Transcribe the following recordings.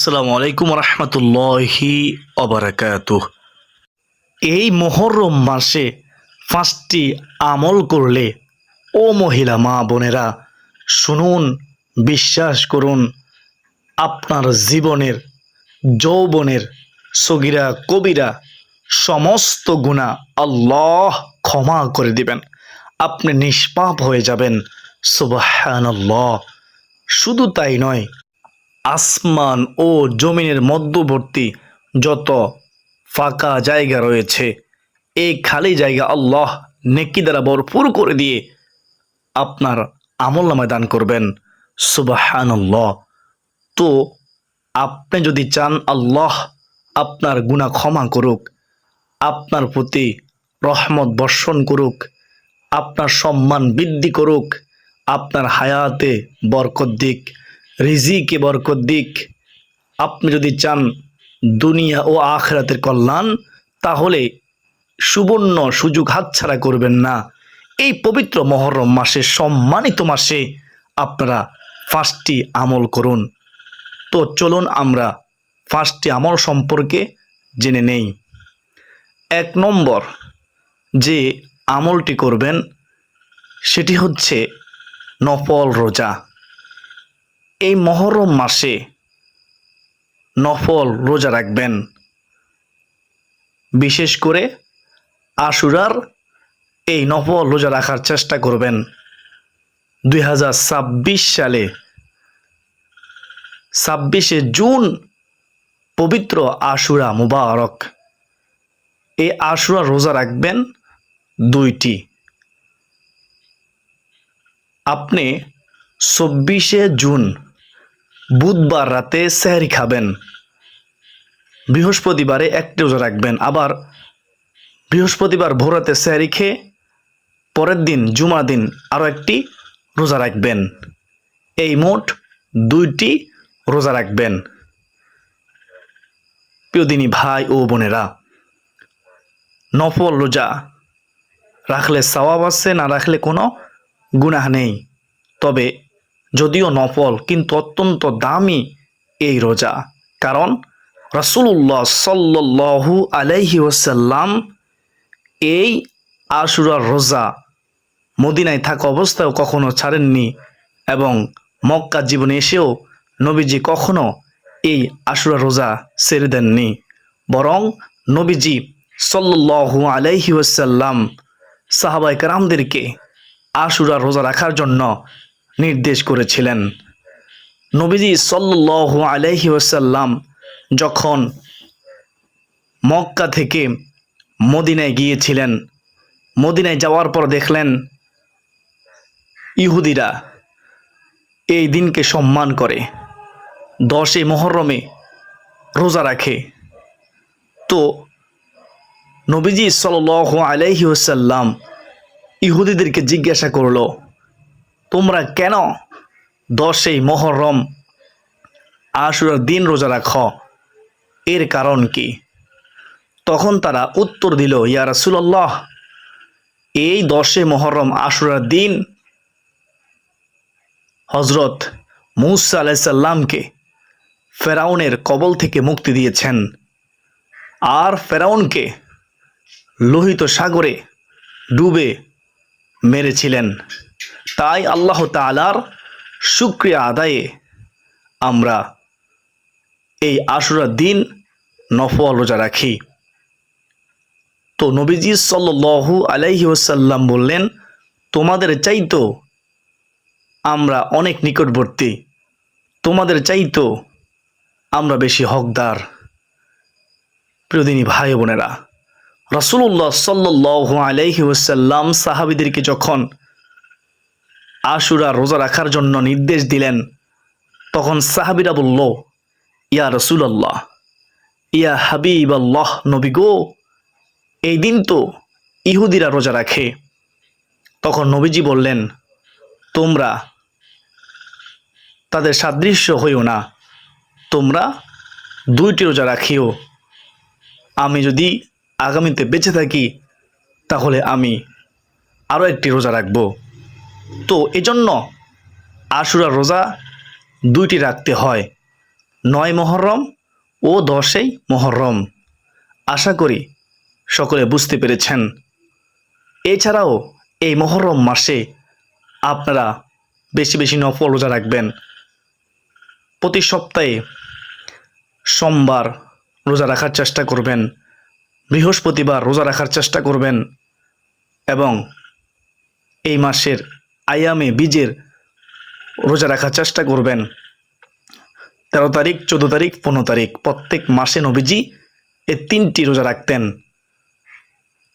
আসসালামু আলাইকুম রহমতুল্লাহি অবরাকাতুহ। এই মুহররম মাসে 5টি আমল করলে, ও মহিলা মা বোনেরা শুনুন, বিশ্বাস করুন, আপনার জীবনের যৌবনের সগীরা কবিরা সমস্ত গুনাহ আল্লাহ ক্ষমা করে দিবেন। আপনি নিষ্পাপ হয়ে যাবেন। সুবহানাল্লাহ। শুধু তাই নয়, আসমান ও জমিনের মধ্যবর্তী যত ফাঁকা জায়গা রয়েছে, এই খালি জায়গা আল্লাহ নেকি দ্বারা ভরপুর করে দিয়ে আপনার আমলনামায় দান করবেন। সুবহানাল্লাহ। তো আপনি যদি চান আল্লাহ আপনার গুনাহ ক্ষমা করুক, আপনার প্রতি রহমত বর্ষণ করুক, আপনার সম্মান বৃদ্ধি করুক, আপনার হায়াতে বরকত দিক, রিজিকে বরকত দিক, আপনি যদি চান দুনিয়া ও আখিরাতের কল্যাণ, তাহলে সুবর্ণ সুযোগ হাতছাড়া করবেন না। এই পবিত্র মুহররম মাসে, সম্মানিত মাসে আপনারা 5টি আমল করুন। তো চলুন আমরা 5টি আমল সম্পর্কে জেনে নেই। 1 নম্বর যে আমলটি করবেন সেটি হচ্ছে নফল রোজা। এই মুহররম মাসে নফল রোজা রাখবেন। বিশেষ করে আশুরার এই নফল রোজা রাখার চেষ্টা করবেন। 2026 সালে 26শে জুন পবিত্র আশুরা মুবারক। এই আশুরা রোজা রাখবেন 2টি। আপনি 24শে জুন বুধবার রাতে সেহরি খাবেন, বৃহস্পতিবারে 1টি রোজা রাখবেন, আবার বৃহস্পতিবার ভোরাতে সেহরি খেয়ে পরের দিন জুমা দিন আরও 1টি রোজা রাখবেন। এই মোট 2টি রোজা রাখবেন। প্রিয় দিনী ভাই ও বোনেরা, নফল রোজা রাখলে সওয়াব আছে, না রাখলে কোনো গুনাহ নেই। তবে যদিও নফল, কিন্তু অত্যন্ত দামি এই রোজা। কারণ রাসূলুল্লাহ সাল্লাল্লাহু আলাইহি ওয়াসাল্লাম এই আশুরার রোজা মদিনায় থাকা অবস্থায়ও কখনো ছাড়েননি, এবং মক্কা জীবনে এসেও নবীজি কখনো এই আশুরা রোজা ছেড়ে দেননি। বরং নবীজি সাল্লাল্লাহু আলাইহি ওয়াসাল্লাম সাহাবায়ে কেরামদেরকে আশুরা রোজা রাখার জন্য নির্দেশ করেছিলেন। নবীজি সাল্লাল্লাহু আলাইহি ওয়াসাল্লাম যখন মক্কা থেকে মদিনায় গিয়েছিলেন, মদিনায় যাওয়ার পর দেখলেন ইহুদিরা এই দিনকে সম্মান করে, 10 মুহররমে রোজা রাখে। তো নবীজি সাল্লাল্লাহু আলাইহি ওয়াসাল্লাম ইহুদিদেরকে জিজ্ঞাসা করলো, তোমরা কেন 10 মুহররম আশুরার দিন রোজা রাখো, এর কারণ কি? তখন তারা উত্তর দিল, ইয়া রাসূলুল্লাহ, এই 10 মুহররম আশুরার দিন হযরত মূসা আলাইহিস সালামকে ফেরাউনের কবল থেকে মুক্তি দিয়েছেন, আর ফেরাউনকে লোহিত সাগরে ডুবে মেরেছিলেন। তাই আল্লাহ তাআলার শুকরিয়া আদায়ে আমরা এই আশুরার দিন নফল রোজা রাখি। তো নবীজি সাল্লাল্লাহু আলাইহি ওয়াসাল্লাম বললেন, তোমাদের চাইতো আমরা অনেক নিকটবর্তী, তোমাদের চাইতো আমরা বেশি হকদার। প্রিয়দিনী ভাই বোনেরা, রাসূলুল্লাহ সাল্লাল্লাহু আলাইহি ওয়াসাল্লাম সাহাবীদেরকে যখন আশুরা রোজা রাখার জন্য নির্দেশ দিলেন, তখন সাহাবীরা বলল, ইয়া রাসূলুল্লাহ, ইয়া হাবিবাল্লাহ, নবী গো, এই দিন তো ইহুদিরা রোজা রাখে। তখন নবীজি বললেন, তোমরা তাদের সাদৃশ্য হইও না, তোমরা 2টি রোজা রাখিও। আমি যদি আগামীতে বেঁচে থাকি তাহলে আমি আরও 1টি রোজা রাখব। তো এজন্য আশুরা রোজা 2টি রাখতে হয়। 9 মুহররম ও 10 মুহররম। আশা করি সকলে বুঝতে পেরেছেন। এছাড়াও এই মুহররম মাসে আপনারা বেশি বেশি নফল রোজা রাখবেন। প্রতি সপ্তাহে সোমবার রোজা রাখার চেষ্টা করবেন, বৃহস্পতিবার রোজা রাখার চেষ্টা করবেন এবং এই মাসের আয়ামে বীজের রোজা রাখার চেষ্টা করবেন। 13 তারিখ, 14 তারিখ, 15 তারিখ প্রত্যেক মাসে নবীজি এই 3টি রোজা রাখতেন।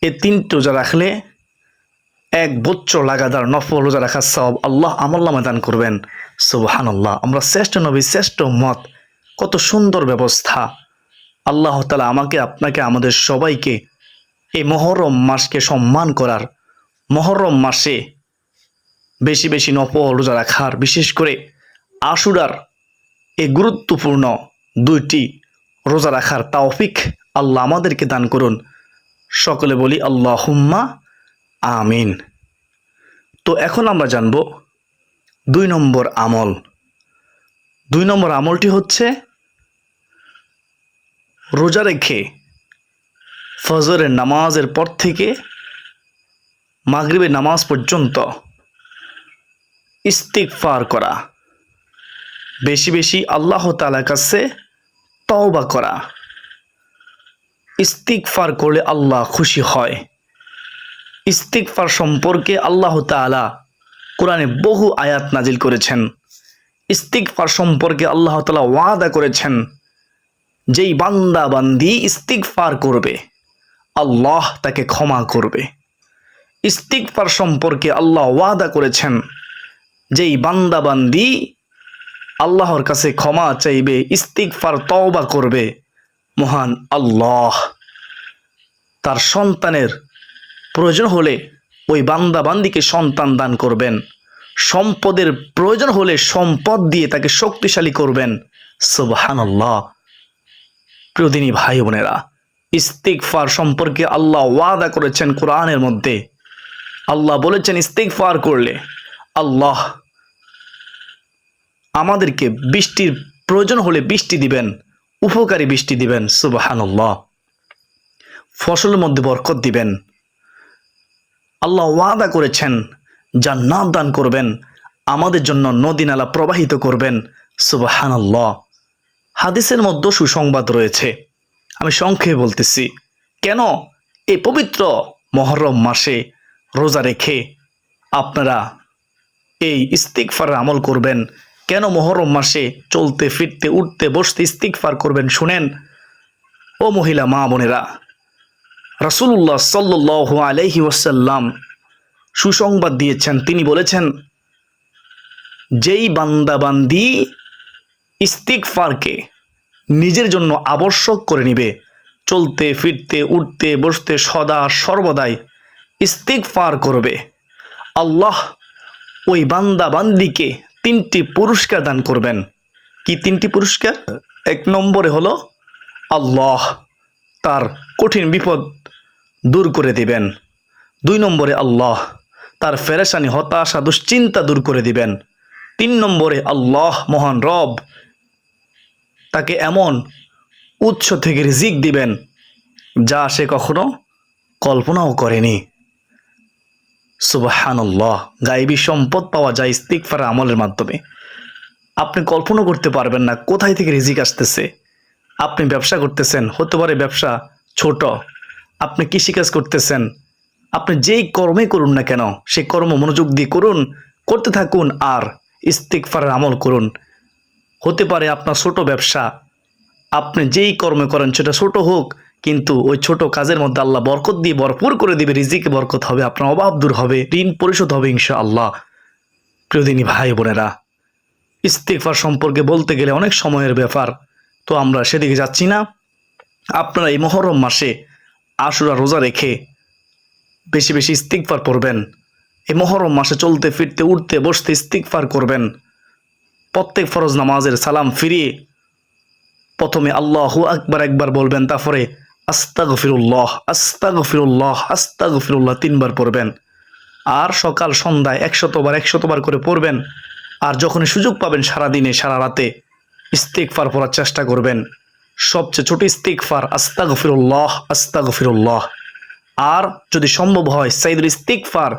এই 3টি রোজা রাখলে 1 বছর লাগাতার নফল রোজা রাখার সওয়াব আল্লাহ আমলনামায় দান করবেন। সুবহানাল্লাহ। আমরা শ্রেষ্ঠ নবী, শ্রেষ্ঠ উম্মত, কত সুন্দর ব্যবস্থা। আল্লাহ তাআলা আমাকে, আপনাকে, আমাদের সবাইকে এই মুহররম মাসকে সম্মান করার, মুহররম মাসে বেশি বেশি নফল রোজা রাখার, বিশেষ করে আশুরার এই গুরুত্বপূর্ণ 2টি রোজা রাখার তৌফিক আল্লাহ আমাদেরকে দান করুন। সকলে বলি আল্লাহুম্মা আমিন। তো এখন আমরা জানব 2 নম্বর আমল। 2 নম্বর আমলটি হচ্ছে রোজা রেখে ফজরের নামাজের পর থেকে মাগরিবের নামাজ পর্যন্ত ইস্তিগফার করা, বেশি বেশি আল্লাহ তাআলার কাছে তওবা করা। ইস্তিগফার করলে আল্লাহ খুশি হয়। ইস্তিগফার সম্পর্কে আল্লাহ তাআলা কোরআনে বহু আয়াত নাজিল করেছেন। ইস্তিগফার সম্পর্কে আল্লাহ তাআলা ওয়াদা করেছেন, যেই বান্দা বান্দি ইস্তিগফার করবে আল্লাহ তাকে ক্ষমা করবে। ইস্তিগফার সম্পর্কে আল্লাহ ওয়াদা করেছেন, যেই বান্দা বান্দি আল্লাহর কাছে ক্ষমা চাইবে, ইস্তিগফার তওবা করবে, মহান আল্লাহ তার সন্তানের প্রয়োজন হলে ওই বান্দা বান্দিকে সন্তান দান করবেন। সম্পদের প্রয়োজন হলে সম্পদ দিয়ে তাকে শক্তিশালী করবেন। সুবহানাল্লাহ। প্রিয়দিনী ভাই বোনেরা, ইস্তিগফার সম্পর্কে আল্লাহ ওয়াদা করেছেন কোরআনের মধ্যে। আল্লাহ বলেছেন, ইস্তিগফার করলে আল্লাহ আমাদেরকে বৃষ্টির প্রয়োজন হলে বৃষ্টি দিবেন, উপকারী বৃষ্টি দিবেন। সুবহানাল্লাহ। ফসলের মধ্যে বরকত দিবেন। আল্লাহ ওয়াদা করেছেন জান্নাত দান করবেন, আমাদের জন্য নদী নালা প্রবাহিত করবেন। সুবহানাল্লাহ। হাদিসের মধ্যে সুসংবাদ রয়েছে, আমি সংক্ষেপে বলতেছি। কেন এই পবিত্র মুহররম মাসে রোজা রেখে আপনারা এই ইস্তিগফারের আমল করবেন? কেন মুহররম মাসে চলতে ফিরতে উঠতে বসতে ইস্তিগফার করবেন? শুনেন ও মহিলা মা বোনেরা, রাসূলুল্লাহ সাল্লাল্লাহু আলাইহি ওয়াসাল্লাম সুসংবাদ দিয়েছেন। তিনি বলেছেন, যেই বান্দা বান্দি ইস্তিগফারকে নিজের জন্য আবশ্যক করে নিবে, চলতে ফিরতে উঠতে বসতে সদা সর্বদাই ইস্তিগফার করবে, আল্লাহ ওই বান্দা বান্দিকে 3টি পুরস্কার দান করবেন। কি 3টি পুরস্কার? 1 নম্বরে হলো আল্লাহ তার কঠিন বিপদ দূর করে দিবেন। 2 নম্বরে আল্লাহ তার পেরেশানি, হতাশা, দুশ্চিন্তা দূর করে দিবেন। 3 নম্বরে আল্লাহ মহান রব তাকে এমন উৎস থেকে রিজিক দিবেন যা সে কখনো কল্পনাও করেনি। সুবহানাল্লাহ। গায়েবী সম্পদ পাওয়া যায় ইস্তিগফার আমলের মাধ্যমে। আপনি কল্পনা করতে পারবেন না কোথায় থেকে রিজিক আসতেছে। আপনি ব্যবসা করতেছেন, হতে পারে ব্যবসা ছোট, আপনি কৃষিকাজ করতেছেন, আপনি যেই কর্মে করুন না কেন সেই কর্ম মনোযোগ দিয়ে করুন, করতে থাকুন আর ইস্তিগফারের আমল করুন। হতে পারে আপনার ছোট ব্যবসা, আপনি যেই কর্ম করেন সেটা ছোট হোক, কিন্তু ওই ছোট কাজের মধ্যে আল্লাহ বরকত দিয়ে ভরপুর করে দিবে, রিজিকে বরকত হবে, আপনার অভাব দূর হবে, ঋণ পরিশোধ হবে ইনশাআল্লাহ। প্রিয়দিনী ভাই বোনেরা, ইস্তিগফার সম্পর্কে বলতে গেলে অনেক সময়ের ব্যাপার, তো আমরা সেদিকে যাচ্ছি না। আপনারা এই মুহররম মাসে আশুরা রোজা রেখে বেশি বেশি ইস্তিগফার পড়বেন। এই মুহররম মাসে চলতে ফিরতে উঠতে বসতে ইস্তিগফার করবেন। প্রত্যেক ফরজ নামাজের সালাম ফিরিয়ে প্রথমে আল্লাহু আকবার একবার বলবেন, তারপরে আস্তাগফিরুল্লাহ আস্তাগফিরুল্লাহ আস্তাগফিরুল্লাহ 3 বার পড়বেন। আর সকাল সন্ধ্যায় 100 বার 100 বার করে পড়বেন। আর যখনই সুযোগ পাবেন সারাদিনে সারা রাতে ইস্তিগফার পড়ার চেষ্টা করবেন। সবচেয়ে ছোট ইস্তিগফার আস্তাগফিরুল্লাহ আস্তাগফিরুল্লাহ। আর যদি সম্ভব হয় সাইদুল ইস্তিগফার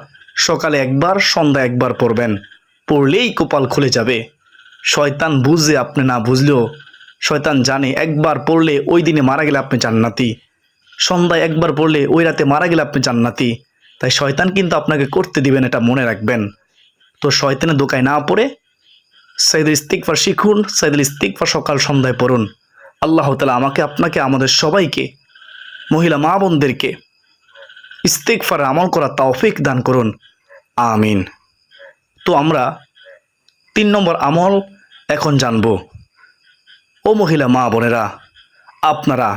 সকালে একবার সন্ধ্যায় একবার পড়বেন, পড়লেই কপাল খুলে যাবে। শয়তান বুঝে, আপনি না বুঝলেও শয়তান জানে একবার পড়লে ওই দিনে মারা গেলে আপনি জান্নাতি, সন্ধ্যায় একবার পড়লে ওই রাতে মারা গেলে আপনি জান্নাতি। তাই শয়তান কিন্তু আপনাকে করতে দিবেন, এটা মনে রাখবেন। তো শয়তানের দোকায় না পড়ে সাইদুল ইস্তিগফার শিখুন, সাইদুল ইস্তিগফার সকাল সন্ধ্যায় পড়ুন। আল্লাহ তাআলা আমাকে, আপনাকে, আমাদের সবাইকে, মহিলা মা বোনদেরকে ইস্তিগফার আমল করা তৌফিক দান করুন, আমিন। তো আমরা 3 নম্বর আমল এখন জানব। ও মহিলা মা বোনেরা, আপনারা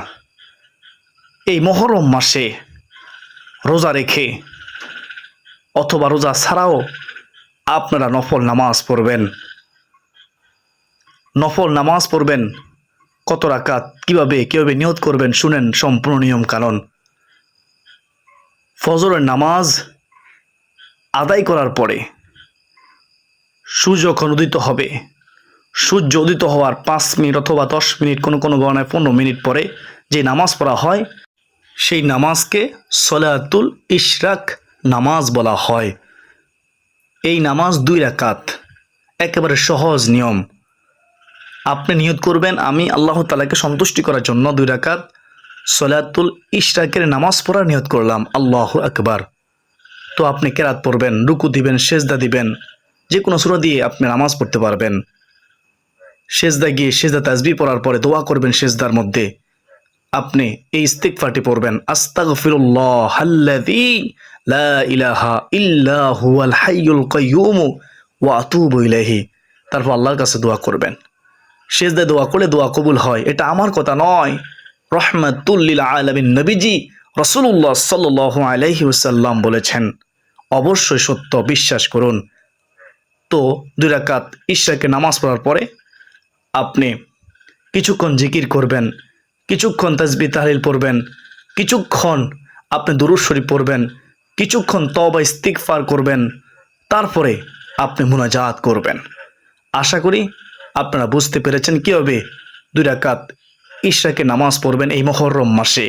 এই মুহররম মাসে রোজা রেখে অথবা রোজা ছাড়াও আপনারা নফল নামাজ পড়বেন। নফল নামাজ পড়বেন কত রাকাত, কিভাবে নিয়ত করবেন শুনেন সম্পূর্ণ নিয়ম কানুন। ফজরের নামাজ আদায় করার পরে সূর্য যখন উদিত হবে, সূর্য উদিত হওয়ার 5 মিনিট অথবা 10 মিনিট, কোনো গণনায় 15 মিনিট পরে যে নামাজ পড়া হয় সেই নামাজকে সলাতুল ইশরাক নামাজ বলা হয়। এই নামাজ 2 রাকাত, একেবারে সহজ নিয়ম। আপনি নিয়ত করবেন আমি আল্লাহ তাআলাকে সন্তুষ্টি করার জন্য 2 রাকাত সলাতুল ইশরাকের নামাজ পড়ার নিয়ত করলাম, আল্লাহু আকবার। তো আপনি কেরাত পড়বেন, রুকু দিবেন, সেজদা দিবেন, যে কোনো সূরা দিয়ে আপনি নামাজ পড়তে পারবেন। সেজদা গিয়ে সেজদা তাসবিহ পড়ার পরে দোয়া করবেন। সেজদার মধ্যে আপনি এই ইস্তিগফারটি পড়বেন, আস্তাগফিরুল্লাহাল্লাযী লা ইলাহা ইল্লা হুয়াল হাইয়ুল কাইয়্যুম ওয়া আতুবু ইলাইহি। তারপর আল্লাহর কাছে দোয়া করবেন। সেজদায় দোয়া করলে দোয়া কবুল হয়, এটা আমার কথা নয়, রহমাতুল লিল আলামিন নবীজি রাসূলুল্লাহ সাল্লাল্লাহু আলাইহি ওয়াসাল্লাম বলেছেন। অবশ্যই সত্য, বিশ্বাস করুন। তো 2 রাকাত ইশরাকের নামাজ পড়ার পরে আপনি কিছুক্ষণ জিকির করবেন, কিছুক্ষণ তাসবিহ তাহলিল পড়বেন, কিছুক্ষণ আপনি দুরূদ শরীফ পড়বেন, কিছুক্ষণ তওবা ইস্তিগফার করবেন, তারপরে আপনি মুনাজাত করবেন। আশা করি আপনারা বুঝতে পেরেছেন কিভাবে 2 রাকাত ইশরাকের নামাজ পড়বেন এই মুহররম মাসে।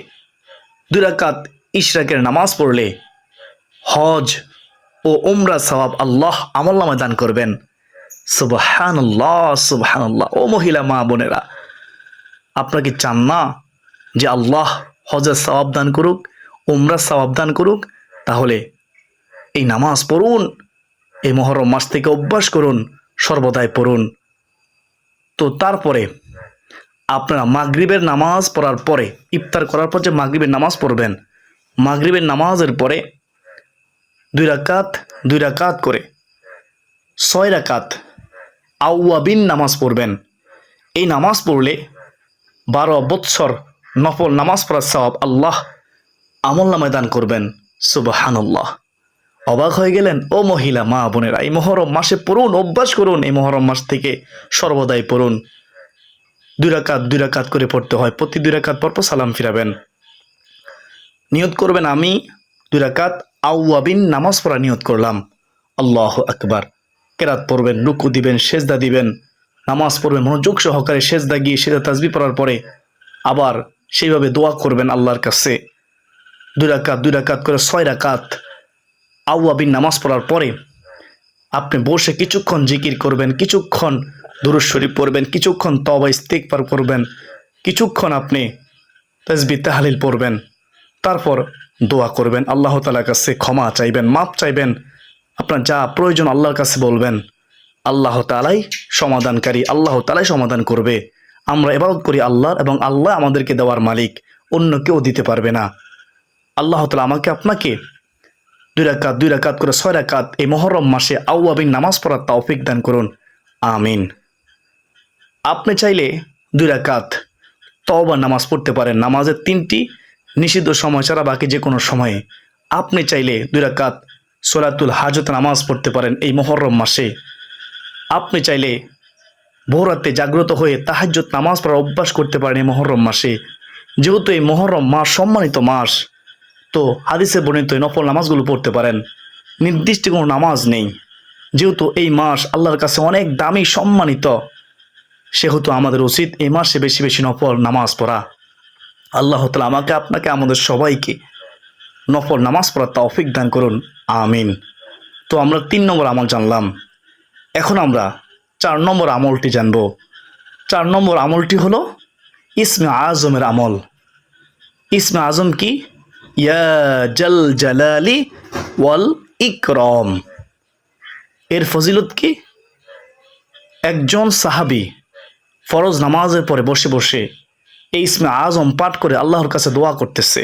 2 রাকাত ইশরাকের নামাজ পড়লে হজ ও উমরা সওয়াব আল্লাহ আমলনামায় দান করবেন। সুবহানাল্লাহ সুবহানাল্লাহ। ও মহিলা মা বোনেরা, আপনারা কি চান না যে আল্লাহ হজের সওয়াব দান করুক, উমরার সওয়াব দান করুক? তাহলে এই নামাজ পড়ুন, এই মুহররম মাস থেকে অভ্যাস করুন, সর্বদাই পড়ুন। তো তারপরে আপনারা মাগরিবের নামাজ পড়ার পরে, ইফতার করার পর যে মাগরিবের নামাজ পড়বেন, মাগরিবের নামাজের পরে 2 রাকাত করে 6 রাকাত আওয়াবিন নামাজ পড়বেন। এই নামাজ পড়লে 12 বৎসর নফল নামাজ পড়ার সওয়াব আল্লাহ আমলনামায় দান করবেন। সুবহানাল্লাহ। অবাক হয়ে গেলেন? ও মহিলা মা বোনেরা, এই মুহররম মাসে পড়ুন, অভ্যাস করুন, এই মুহররম মাস থেকে সর্বদাই পড়ুন। 2 রাকাত করে পড়তে হয়, প্রতি 2 রাকাত পর সালাম ফিরাবেন। নিয়ত করবেন আমি 2 রাকাত আওয়াবিন নামাজ পড়া নিয়ত করলাম, আল্লাহু আকবার। কেরাত পড়বেন, রুকু দিবেন, সেজদা দিবেন, নামাজ পড়বেন মনোযোগ সহকারে। সেজদা গিয়ে সেজদা তাসবিহ পড়ার পরে আবার সেইভাবে দোয়া করবেন আল্লাহর কাছে। 2 রাকাত করে 6 রাকাত আওয়াবিন নামাজ পড়ার পরে আপনি বসে কিছুক্ষণ জিকির করবেন, কিছুক্ষণ দুরূদ শরীফ পড়বেন, কিছুক্ষণ তওবা ইস্তিগফার করবেন, কিছুক্ষণ আপনি তাসবিহ তাহলিল পড়বেন, তারপর দোয়া করবেন, আল্লাহ তাআলার কাছে ক্ষমা চাইবেন, মাপ চাইবেন, আপনার যা প্রয়োজন আল্লাহর কাছে বলবেন। আল্লাহ তাআলাই সমাধানকারী, আল্লাহ তাআলাই সমাধান করবে। আমরা ইবাদত করি আল্লাহর, এবং আল্লাহ আমাদেরকে দেওয়ার মালিক, অন্য কেউ দিতে পারবে না। আল্লাহ তাআলা আমাকে আপনাকে 2 রাকাত করে 6 রাকাত এই মুহররম মাসে আওয়াবিন নামাজ পড়ার তৌফিক দান করুন, আমিন। আপনি চাইলে 2 রাকাত তওবা নামাজ পড়তে পারেন। নামাজের 3টি নিষিদ্ধ সময় ছাড়া বাকি যে কোনো সময়ে আপনি চাইলে 2 রাকাত সলাতুল হাজত নামাজ পড়তে পারেন এই মুহররম মাসে। আপনি চাইলে ভোর রাতে জাগ্রত হয়ে তাহাজ্জুদ নামাজ পড়ার অভ্যাস করতে পারেন এই মুহররম মাসে। যেহেতু এই মুহররম মাস সম্মানিত মাস, তো হাদিসে বর্ণিত এই নফল নামাজগুলো পড়তে পারেন। নির্দিষ্ট কোনো নামাজ নেই, যেহেতু এই মাস আল্লাহর কাছে অনেক দামি সম্মানিত। সেহেতু আমাদের উচিত এই মাসে বেশি বেশি নফল নামাজ পড়া। আল্লাহ তাআলা আমাকে আপনাকে আমাদের সবাইকে নফল নামাজ পড়ার তৌফিক দান করুন, আমিন। তো আমরা 3 নম্বর আমল জানলাম, এখন আমরা 4 নম্বর আমলটি জানব। 4 নম্বর আমলটি হলো ইসমে আজমের আমল। ইসমে আজম কি? ইয়া জাল জালালি ওয়াল ইকরাম। এর ফজিলত কি? একজন সাহাবী ফরজ নামাজের পরে বসে বসে এই ইসমে আজম পাঠ করে আল্লাহর কাছে দোয়া করতেছে,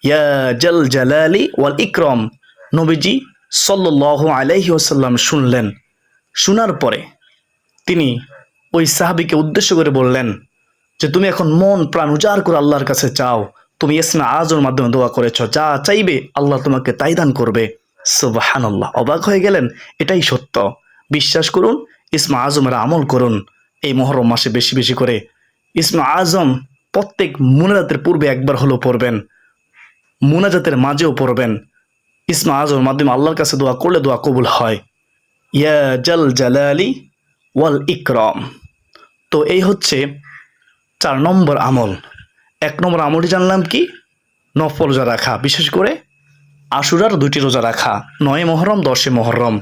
ইয়া জাল জালালি ওয়াল ইকরাম। নবীজি সাল্লাল্লাহু আলাইহি ওয়াসাল্লাম শুনলেন। শোনার পরে তিনি ওই সাহাবীকে উদ্দেশ্য করে বললেন যে তুমি এখন মন প্রাণ উজাড় করে আল্লাহর কাছে চাও, তুমি ইসমে আজমের মাধ্যমে দোয়া করেছ, যা চাইবে আল্লাহ তোমাকে তাই দান করবে। সুবহানাল্লাহ। অবাক হয়ে গেলেন, এটাই সত্য। বিশ্বাস করুন, ইসমে আজমের আমল করুন। এই মুহররম মাসে বেশি বেশি করে ইসমে আজম প্রত্যেক মুনাজাতের পূর্বে একবার হলেও পড়বেন, মুনাজাতের মাঝেও পড়বেন। ইসমে আজমের মাধ্যমে আল্লাহর কাছে দোয়া করলে দোয়া কবুল হয়। ইয়া জাল জালালি ওয়াল ইকরাম। তো এই হচ্ছে 4 নম্বর আমল। 1 নম্বর আমলটি জানলাম কি? নফল রোজা রাখা, বিশেষ করে আশুরার 2টি রোজা রাখা, 9 মুহররম 10 মুহররম।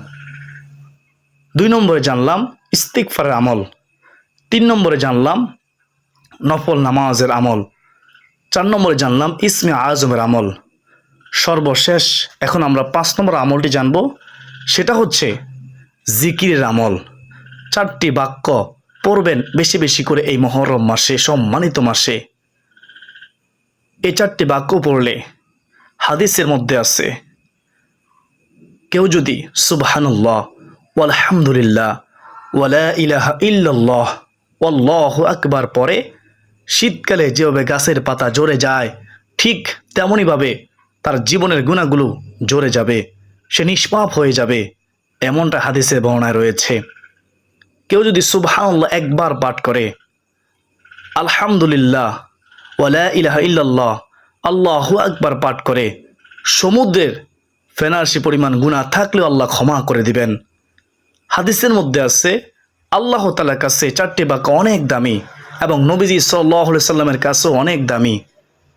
2 নম্বরে জানলাম ইস্তিগফারের আমল। 3 নম্বরে জানলাম নফল নামাজের আমল। 4 নম্বরে জানলাম ইসমে আজমের আমল। সর্বশেষ এখন আমরা 5 নম্বর আমলটি জানব, সেটা হচ্ছে জিকিরের আমল। 4টি বাক্য পড়বেন বেশি বেশি করে এই মুহররম মাসে, সম্মানিত মাসে। এই 4টি বাক্য পড়লে হাদিসের মধ্যে আছে, কেউ যদি সুবহানাল্লাহ ওয়ালহামদুলিল্লাহ ওয়ালা ইলাহা ইল্লাল্লাহ ওয়াল্লাহু আকবার পড়ে, শীতকালে যেভাবে গাছের পাতা ঝরে যায় ঠিক তেমনইভাবে তার জীবনের গুনাহগুলো ঝরে যাবে, সে নিষ্পাপ হয়ে যাবে, এমনটা হাদিসে বর্ণনায় রয়েছে। কেউ যদি সুবহানাল্লাহ একবার পাঠ করে, আলহামদুলিল্লাহ ওয়ালা ইলাহা ইল্লাল্লাহ আল্লাহু আকবার পাঠ করে, সমুদ্রের ফেনারসি পরিমাণ গুনাহ থাকলেও আল্লাহ ক্ষমা করে দিবেন। হাদিসের মধ্যে আছে আল্লাহ তাআলার কাছে 4টি বাক্য অনেক দামি এবং নবীজি সাল্লাল্লাহু আলাইহি সাল্লামের কাছেও অনেক দামি।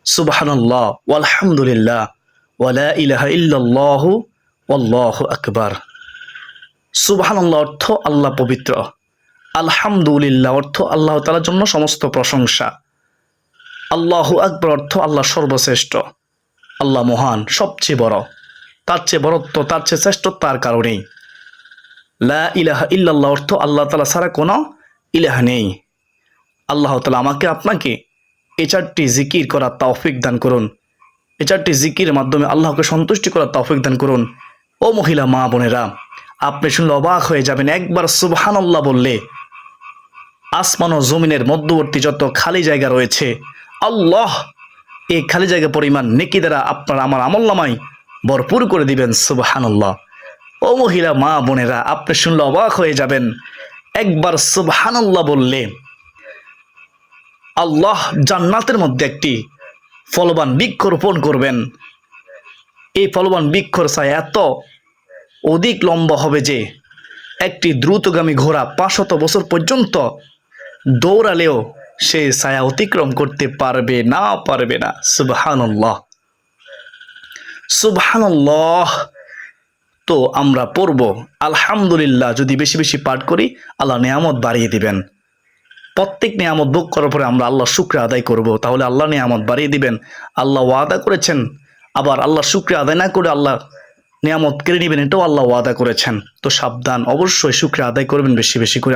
সুবহানাল্লাহ ওয়ালহামদুলিল্লাহ ওয়ালা ইলাহা ইল্লাল্লাহ ওয়াল্লাহু আকবার। সুবহানাল্লাহ অর্থ আল্লাহ পবিত্র, আলহামদুলিল্লাহ অর্থ আল্লাহ তাআলার জন্য সমস্ত প্রশংসা, আল্লাহু আকবার অর্থ আল্লাহ সর্বশ্রেষ্ঠ, আল্লাহ মহান, সবচেয়ে বড়, তার চেয়ে বড়ত্ব, তার চেয়ে শ্রেষ্ঠত্ব আর কারো নেই। লা ইলাহা ইল্লাল্লাহ অর্থ আল্লাহ তাআলা ছাড়া কোনো ইলাহা নেই। আল্লাহ তাআলা আমাকে আপনাকে এই 4টি জিকির করার তৌফিক দান করুন। এই 4টি জিকিরের মাধ্যমে আল্লাহকে সন্তুষ্টি করার তৌফিক দান করুন। ও মহিলা মা বোনেরা, আপনি শুনলে অবাক হয়ে যাবেন, একবার সুবহানাল্লাহ বললে আসমান ও জমিনের মধ্যবর্তী যত খালি জায়গা রয়েছে, আল্লাহ এই খালি জায়গা পরিমাণ নেকি দ্বারা আপনার আমার আমলনামায় ভরপুর করে দিবেন। সুবহানাল্লাহ। ও মহিলা মা বোনেরা, আপনি শুনলে অবাক হয়ে যাবেন, একবার সুবহানাল্লাহ বললে আল্লাহ জান্নাতের মধ্যে একটি ফলবান বৃক্ষ রোপণ করবেন। এই ফলবান বৃক্ষর ছায়া এত অধিক লম্বা হবে যে একটি দ্রুতগামী ঘোড়া 500 বছর পর্যন্ত দৌড়ালেও সে ছায়া অতিক্রম করতে পারবে না। সুবহানাল্লাহ সুবহানাল্লাহ। তো আমরা পড়ব আলহামদুলিল্লাহ, যদি বেশি বেশি পাঠ করি আল্লাহ নিয়ামত বাড়িয়ে দিবেন। প্রত্যেক নিয়ামত ভোগ করার পরে আমরা আল্লাহ শুকরিয়া আদায় করব, তাহলে আল্লাহ নিয়ামত বাড়িয়ে দিবেন। আল্লাহ ওয়াদা করেছেন, আবার আল্লাহ শুকরিয়া আদায় না করে আল্লাহ নিয়ামত কেড়ে নেবেন, এটাও আল্লাহ ওয়াদা করেছেন। তো সাবধান, অবশ্যই শুকরিয়া আদায় করবেন বেশি বেশি করে।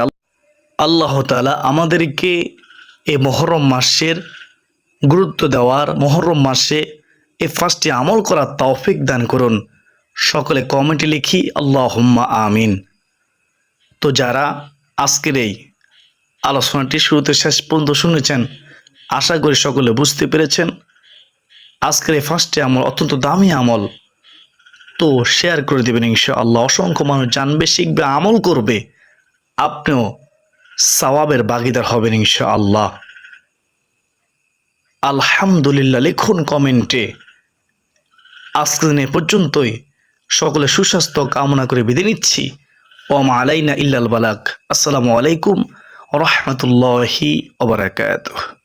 আল্লাহ তাআলা আমাদেরকে এই মুহররম মাসের গুরুত্ব দেওয়ার, মুহররম মাসে এই 5টি আমল করার তৌফিক দান করুন। সকলে কমেন্টে লিখি আল্লাহুম্মা আমিন। তো যারা আজকের এই আলোচনাটি শুরুতে শেষ পর্যন্ত শুনেছেন, আশা করি সকলে বুঝতে পেরেছেন আজকের এই 5টি আমল অত্যন্ত দামি আমল। তো শেয়ার করে দেবেন ইনশাআল্লাহ। অসংখ্য মানুষ জানবে, শিখবে, আমল করবে, আপনিও সওয়াবের ভাগীদার হবেন ইনশাআল্লাহ। আলহামদুলিল্লাহ লিখুন কমেন্টে। আজকের দিন এ পর্যন্তই। সকলে সুস্বাস্থ্য কামনা করে বিদায় নিচ্ছি। ওয়া মা আলাইনা ইল্লাল বালাগ। আসসালামু আলাইকুম রহমতুল্লাহি ওয়া বারাকাতুহু।